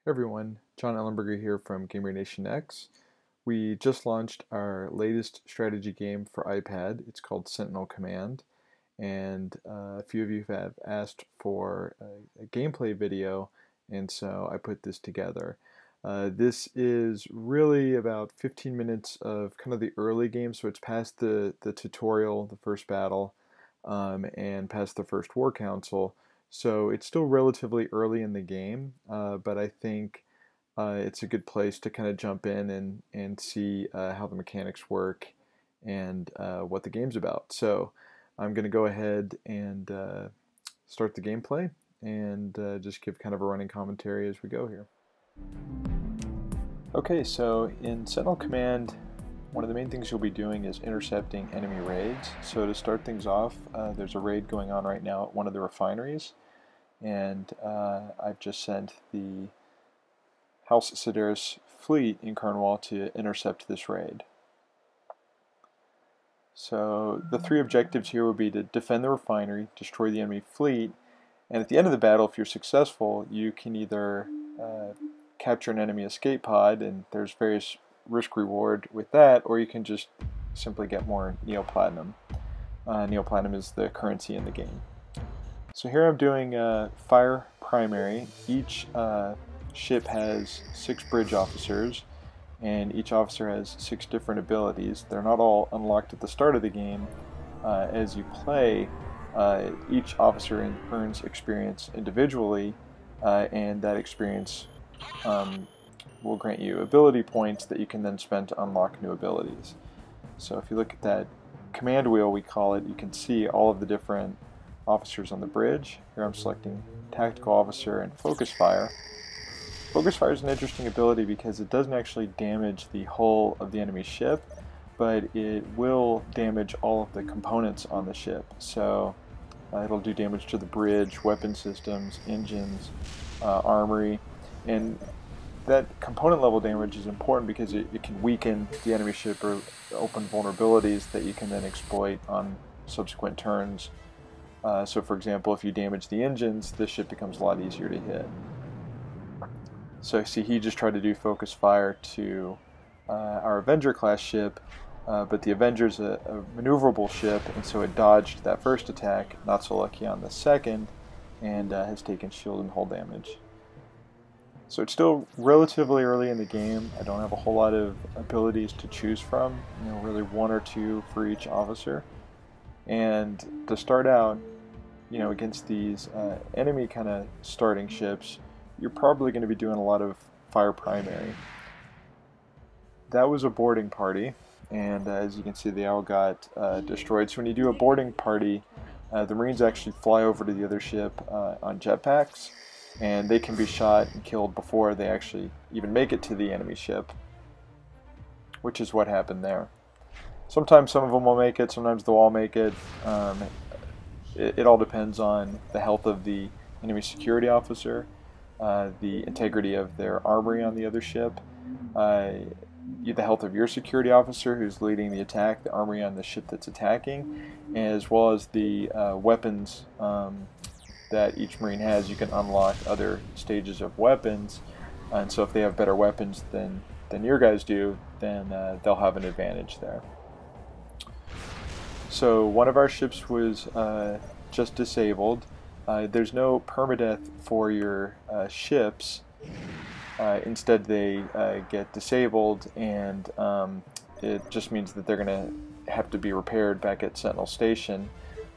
Everyone, John Ellenberger here from Gamer Nation X. We just launched our latest strategy game for iPad. It's called Sentinel Command, and a few of you have asked for a gameplay video, and so I put this together. This is really about 15 minutes of kind of the early game, so it's past the tutorial, the first battle, and past the first war council. So it's still relatively early in the game, but I think it's a good place to kind of jump in and see how the mechanics work and what the game's about. So I'm going to go ahead and start the gameplay and just give kind of a running commentary as we go here. Okay, so in Sentinel Command, one of the main things you'll be doing is intercepting enemy raids. So to start things off, there's a raid going on right now at one of the refineries, and I've just sent the House Sedaris fleet in Cornwall to intercept this raid. So the three objectives here would be to defend the refinery, destroy the enemy fleet, and at the end of the battle, if you're successful, you can either capture an enemy escape pod, and there's various risk-reward with that, or you can just simply get more Neoplatinum. Neoplatinum is the currency in the game. So here I'm doing Fire Primary. Each ship has 6 bridge officers, and each officer has 6 different abilities. They're not all unlocked at the start of the game. As you play, each officer earns experience individually, and that experience will grant you ability points that you can then spend to unlock new abilities. So if you look at that command wheel, we call it, you can see all of the different officers on the bridge. Here I'm selecting Tactical Officer and Focus Fire. Focus Fire is an interesting ability because it doesn't actually damage the hull of the enemy ship, but it will damage all of the components on the ship. So it'll do damage to the bridge, weapon systems, engines, armory, and that component level damage is important because it can weaken the enemy ship or open vulnerabilities that you can then exploit on subsequent turns. So for example, if you damage the engines, this ship becomes a lot easier to hit. So see, he just tried to do focus fire to our Avenger class ship, but the Avenger's a maneuverable ship, and so it dodged that first attack, not so lucky on the second, and has taken shield and hull damage. So it's still relatively early in the game. I don't have a whole lot of abilities to choose from, really 1 or 2 for each officer. And to start out, against these enemy kind of starting ships, you're probably going to be doing a lot of fire primary. That was a boarding party, and as you can see, they all got destroyed. So when you do a boarding party, the Marines actually fly over to the other ship on jetpacks, and they can be shot and killed before they actually even make it to the enemy ship, which is what happened there. Sometimes some of them will make it, sometimes they'll all make it. It all depends on the health of the enemy security officer, the integrity of their armory on the other ship, the health of your security officer who's leading the attack, the armory on the ship that's attacking, as well as the weapons that each Marine has. You can unlock other stages of weapons, and so if they have better weapons than your guys do, then they'll have an advantage there. So one of our ships was just disabled. There's no permadeath for your ships. Instead, they get disabled, and it just means that they're going to have to be repaired back at Sentinel Station.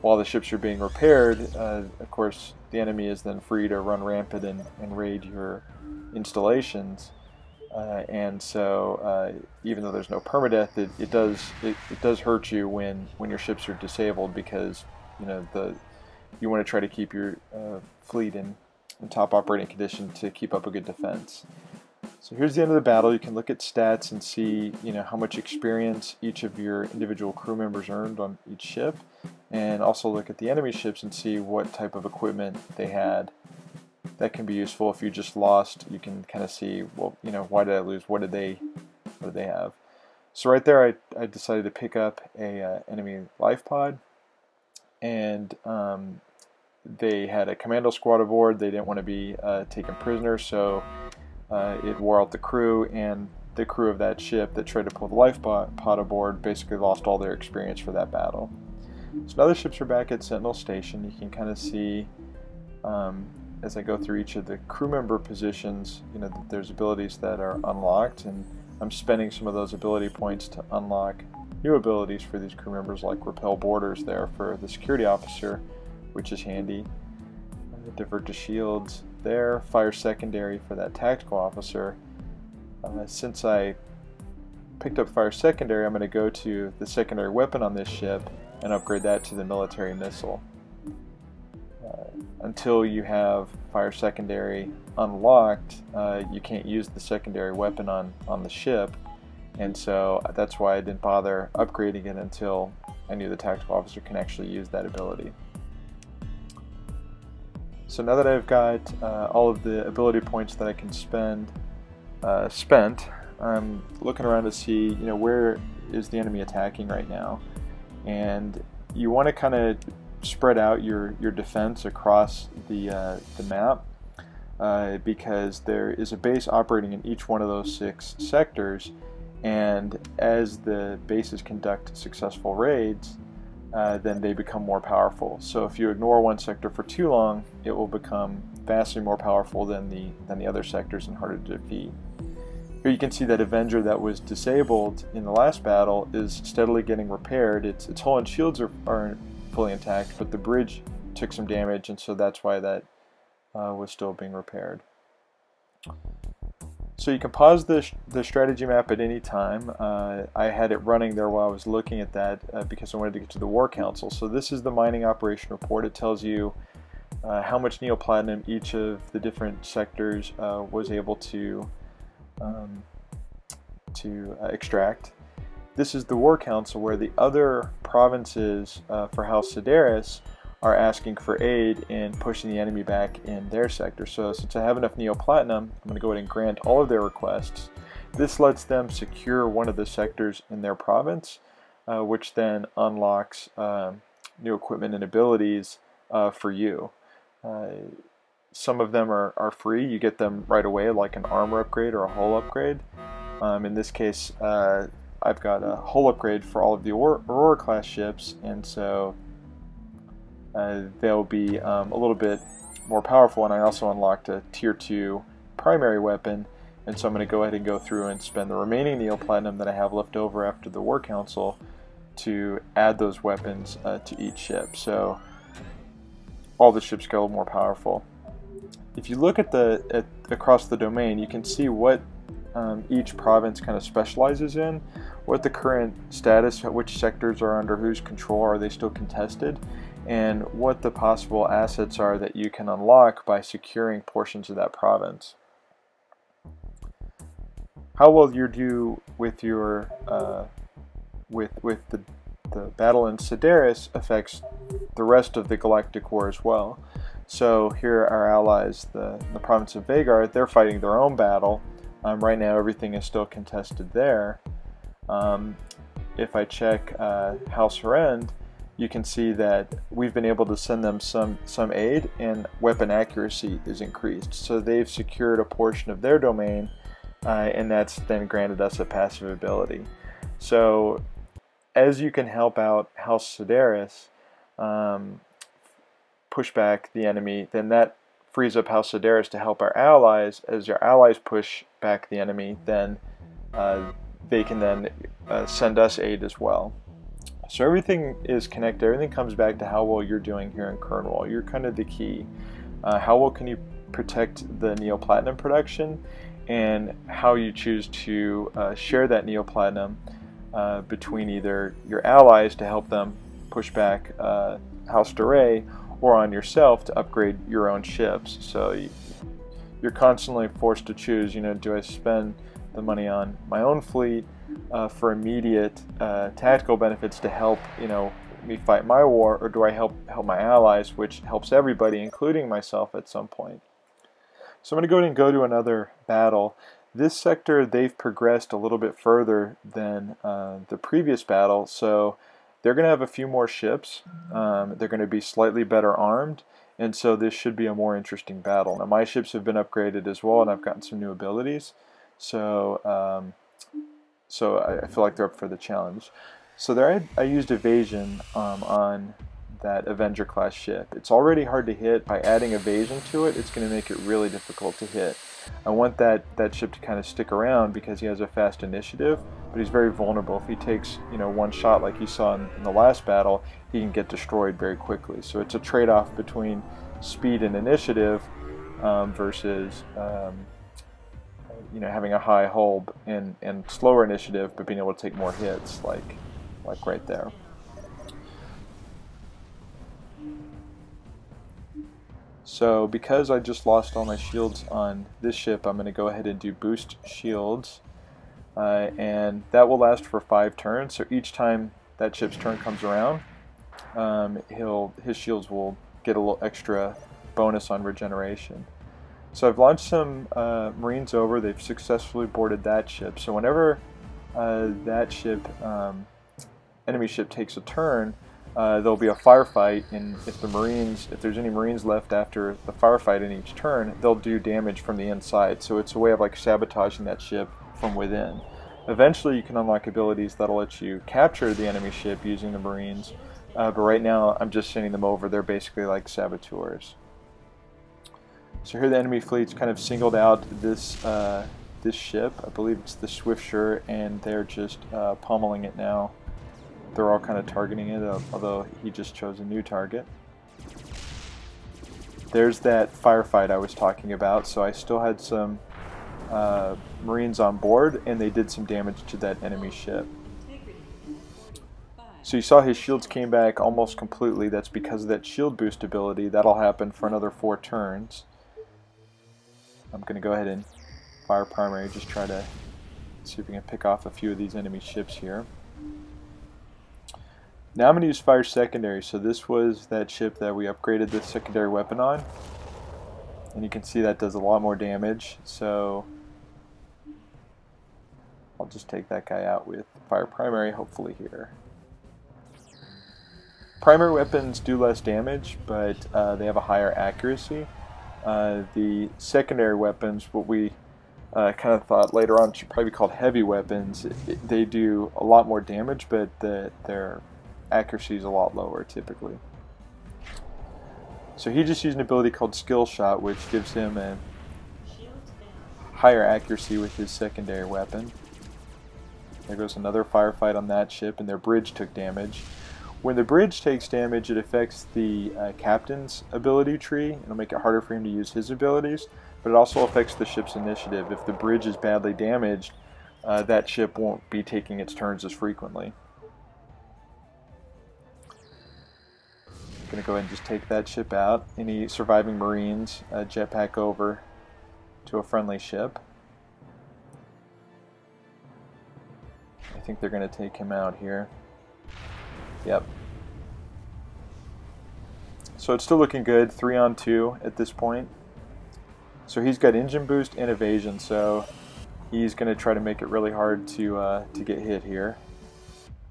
While the ships are being repaired, of course, the enemy is then free to run rampant and raid your installations. And so, even though there's no permadeath, it does hurt you when your ships are disabled, because you want to try to keep your fleet in top operating condition to keep up a good defense. So here's the end of the battle. You can look at stats and see how much experience each of your individual crew members earned on each ship, and also look at the enemy ships and see what type of equipment they had. That can be useful. If you just lost, you can kind of see, well, why did I lose? What did they have? So right there, I decided to pick up a enemy life pod, and they had a commando squad aboard. They didn't want to be taken prisoner, so it wore out the crew, and the crew of that ship that tried to pull the life pod aboard basically lost all their experience for that battle. So now the ships are back at Sentinel Station. You can kind of see as I go through each of the crew member positions, that there's abilities that are unlocked, and I'm spending some of those ability points to unlock new abilities for these crew members, like Repel Borders there for the security officer, which is handy. Divert to shields there, Fire Secondary for that tactical officer. Since I picked up Fire Secondary, I'm going to go to the secondary weapon on this ship and upgrade that to the military missile. Until you have Fire Secondary unlocked, you can't use the secondary weapon on the ship, and so that's why I didn't bother upgrading it until I knew the tactical officer can actually use that ability. So now that I've got all of the ability points that I can spend spent, I'm looking around to see where is the enemy attacking right now, and you want to kind of spread out your defense across the map, because there is a base operating in each one of those 6 sectors, and as the bases conduct successful raids, then they become more powerful. So if you ignore one sector for too long, it will become vastly more powerful than the other sectors and harder to defeat. Here you can see that Avenger that was disabled in the last battle is steadily getting repaired. Its hull and shields are fully intact, but the bridge took some damage, and so that's why that was still being repaired. So you can pause the strategy map at any time. I had it running there while I was looking at that because I wanted to get to the War Council. So this is the mining operation report. It tells you how much neoplatinum each of the different sectors was able to extract. This is the War Council, where the other provinces for House Sedaris are asking for aid in pushing the enemy back in their sector. So since I have enough neoplatinum, I'm going to go ahead and grant all of their requests. This lets them secure one of the sectors in their province, which then unlocks new equipment and abilities for you. Some of them are free. You get them right away, like an armor upgrade or a hull upgrade. In this case, I've got a hull upgrade for all of the Aurora class ships, and so they'll be a little bit more powerful, and I also unlocked a tier 2 primary weapon, and so I'm going to go ahead and go through and spend the remaining neoplatinum that I have left over after the War Council to add those weapons to each ship, so all the ships get a little more powerful. If you look at across the domain, you can see what each province kind of specializes in, what the current status, which sectors are under whose control, are they still contested, and what the possible assets are that you can unlock by securing portions of that province. How well you do with your with the battle in Sedaris affects the rest of the Galactic War as well. So here our allies, the province of Vagar, they're fighting their own battle. Right now everything is still contested there. If I check House Harend, you can see that we've been able to send them some aid, and weapon accuracy is increased. So they've secured a portion of their domain, and that's then granted us a passive ability. So as you can help out House Sedaris push back the enemy, then that frees up House Sedaris to help our allies. As your allies push back the enemy, then they can then send us aid as well. So everything is connected. Everything comes back to how well you're doing here in Cornwall. You're kind of the key. How well can you protect the neoplatinum production, and how you choose to share that neoplatinum between either your allies to help them push back House Duray, or on yourself to upgrade your own ships. So you're constantly forced to choose, do I spend the money on my own fleet for immediate tactical benefits to help me fight my war, or do I help my allies, which helps everybody, including myself at some point. So I'm going to go ahead and go to another battle. This sector, they've progressed a little bit further than the previous battle, so they're going to have a few more ships. They're going to be slightly better armed, and so this should be a more interesting battle. Now my ships have been upgraded as well, and I've gotten some new abilities, so I feel like they're up for the challenge. So there I used evasion on that Avenger class ship. It's already hard to hit. By adding evasion to it, it's going to make it really difficult to hit. I want that ship to kind of stick around because he has a fast initiative, but he's very vulnerable. If he takes, you know, one shot like you saw in the last battle, he can get destroyed very quickly. So it's a trade-off between speed and initiative versus you know, having a high hull and slower initiative, but being able to take more hits, like right there. So because I just lost all my shields on this ship, I'm going to go ahead and do boost shields, and that will last for 5 turns. So each time that ship's turn comes around, his shields will get a little extra bonus on regeneration. So I've launched some Marines over. They've successfully boarded that ship. So whenever that ship, enemy ship, takes a turn, there'll be a firefight, and if there's any Marines left after the firefight in each turn, they'll do damage from the inside. So it's a way of like sabotaging that ship from within. Eventually you can unlock abilities that'll let you capture the enemy ship using the Marines, but right now I'm just sending them over. They're basically like saboteurs. So here the enemy fleet's kind of singled out this ship. I believe it's the Swiftsure, and they're just pummeling it now. They're all kind of targeting it, although he just chose a new target. There's that firefight I was talking about, so I still had some Marines on board, and they did some damage to that enemy ship. So you saw his shields came back almost completely. That's because of that shield boost ability. That'll happen for another 4 turns. I'm going to go ahead and fire primary, just try to see if we can pick off a few of these enemy ships here. Now I'm going to use fire secondary. So this was that ship that we upgraded the secondary weapon on, and you can see that does a lot more damage. So I'll just take that guy out with fire primary, hopefully here. Primary weapons do less damage, but they have a higher accuracy. The secondary weapons, what we kind of thought later on should probably be called heavy weapons, they do a lot more damage, but their accuracy is a lot lower typically. So he just used an ability called Skill Shot, which gives him a higher accuracy with his secondary weapon. There goes another firefight on that ship, and their bridge took damage. When the bridge takes damage, it affects the captain's ability tree. It'll make it harder for him to use his abilities, but it also affects the ship's initiative. If the bridge is badly damaged, that ship won't be taking its turns as frequently. I'm going to go ahead and just take that ship out. Any surviving Marines jetpack over to a friendly ship. I think they're going to take him out here. Yep. So it's still looking good, 3-on-2 at this point. So he's got engine boost and evasion, so he's going to try to make it really hard to get hit here.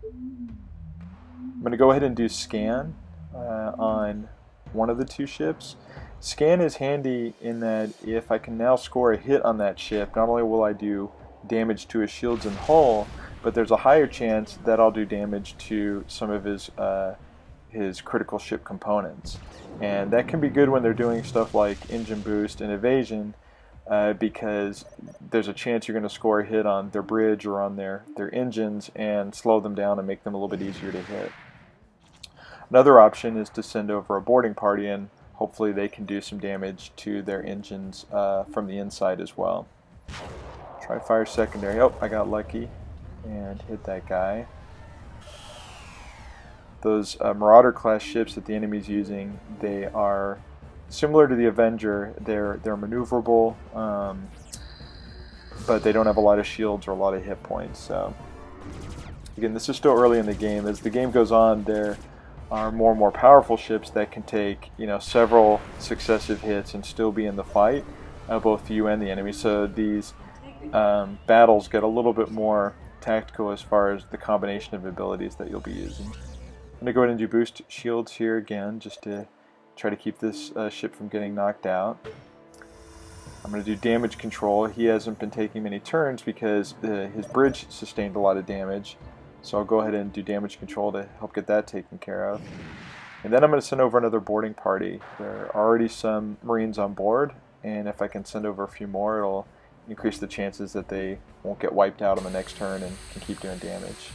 I'm going to go ahead and do scan on one of the 2 ships. Scan is handy in that if I can now score a hit on that ship, not only will I do damage to his shields and hull, but there's a higher chance that I'll do damage to some of his critical ship components. And that can be good when they're doing stuff like engine boost and evasion, because there's a chance you're going to score a hit on their bridge or on their engines and slow them down and make them a little bit easier to hit. Another option is to send over a boarding party, and hopefully they can do some damage to their engines from the inside as well. Try fire secondary. Oh, I got lucky and hit that guy. Those Marauder class ships that the enemy's using, they are similar to the Avenger. They're maneuverable, but they don't have a lot of shields or a lot of hit points. So again, this is still early in the game. As the game goes on, there are more and more powerful ships that can take, you know, several successive hits and still be in the fight, both you and the enemy. So these battles get a little bit more tactical as far as the combination of abilities that you'll be using. I'm going to go ahead and do boost shields here again, just to try to keep this ship from getting knocked out. I'm going to do damage control. He hasn't been taking many turns because his bridge sustained a lot of damage. So I'll go ahead and do damage control to help get that taken care of. And then I'm going to send over another boarding party. There are already some Marines on board, and if I can send over a few more, it'll increase the chances that they won't get wiped out on the next turn and can keep doing damage.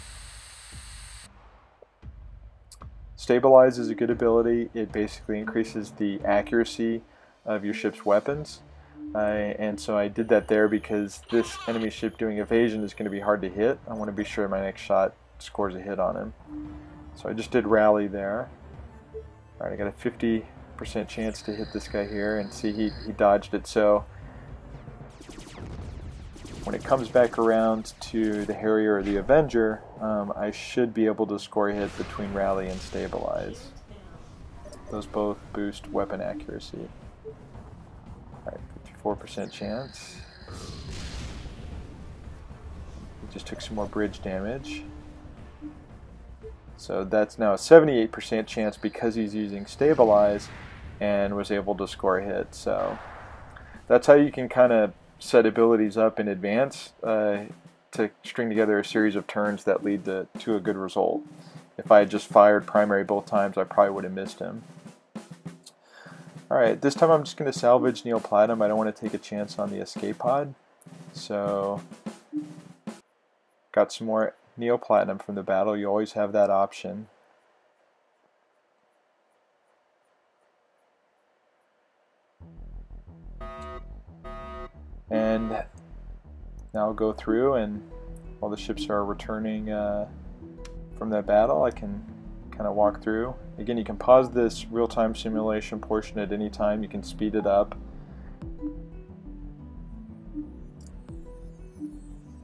Stabilize is a good ability. It basically increases the accuracy of your ship's weapons. And so I did that there because this enemy ship doing evasion is going to be hard to hit. I want to be sure my next shot scores a hit on him. So I just did rally there. Alright, I got a 50% chance to hit this guy here, and see he dodged it. So when it comes back around to the Harrier or the Avenger, I should be able to score a hit between rally and stabilize. Those both boost weapon accuracy. Alright, 54% chance. He just took some more bridge damage. So that's now a 78% chance because he's using stabilize and was able to score a hit. So that's how you can kind of set abilities up in advance to string together a series of turns that lead to a good result. If I had just fired primary both times, I probably would have missed him. Alright, this time I'm just going to salvage Neoplatinum. I don't want to take a chance on the escape pod. So, got some more Neoplatinum from the battle. You always have that option. And now I'll go through, and while the ships are returning from that battle, I can kind of walk through. Again, you can pause this real-time simulation portion at any time. You can speed it up.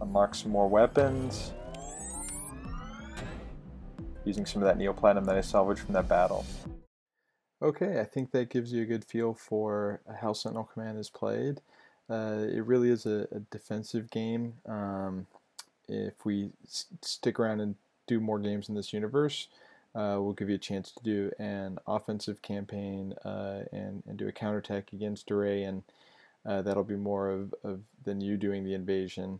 Unlock some more weapons using some of that Neoplatinum that I salvaged from that battle. Okay, I think that gives you a good feel for how Sentinel Command is played. It really is a defensive game. If we stick around and do more games in this universe, we'll give you a chance to do an offensive campaign and do a counterattack against Array, and that'll be more of than you doing the invasion.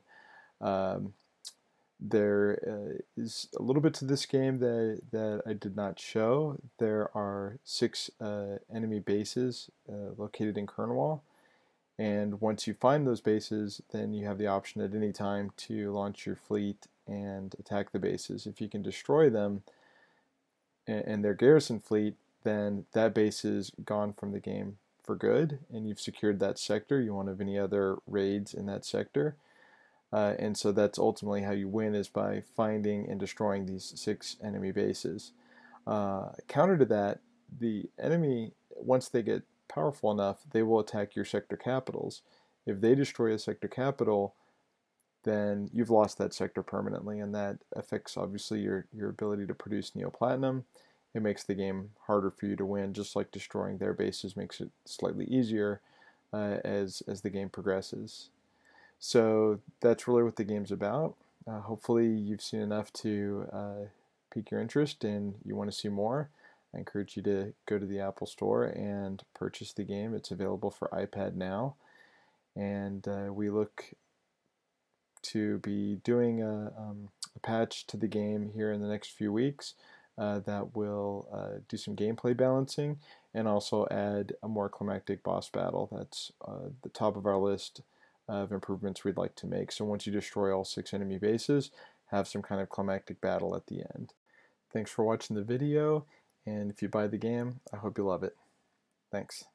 There is a little bit to this game that I did not show. There are 6 enemy bases located in Cornwall, and once you find those bases, then you have the option at any time to launch your fleet and attack the bases. If you can destroy them and their garrison fleet, then that base is gone from the game for good, and you've secured that sector. You won't have any other raids in that sector. And so that's ultimately how you win, is by finding and destroying these 6 enemy bases. Counter to that, the enemy, once they get powerful enough, they will attack your sector capitals. If they destroy a sector capital, then you've lost that sector permanently, and that affects obviously your ability to produce Neoplatinum. It makes the game harder for you to win, just like destroying their bases makes it slightly easier as the game progresses. So that's really what the game's about. Hopefully you've seen enough to pique your interest and you want to see more. I encourage you to go to the Apple Store and purchase the game. It's available for iPad now. And we look to be doing a patch to the game here in the next few weeks that will do some gameplay balancing and also add a more climactic boss battle. That's the top of our list of improvements we'd like to make. So once you destroy all 6 enemy bases, have some kind of climactic battle at the end. Thanks for watching the video, and if you buy the game, I hope you love it. Thanks.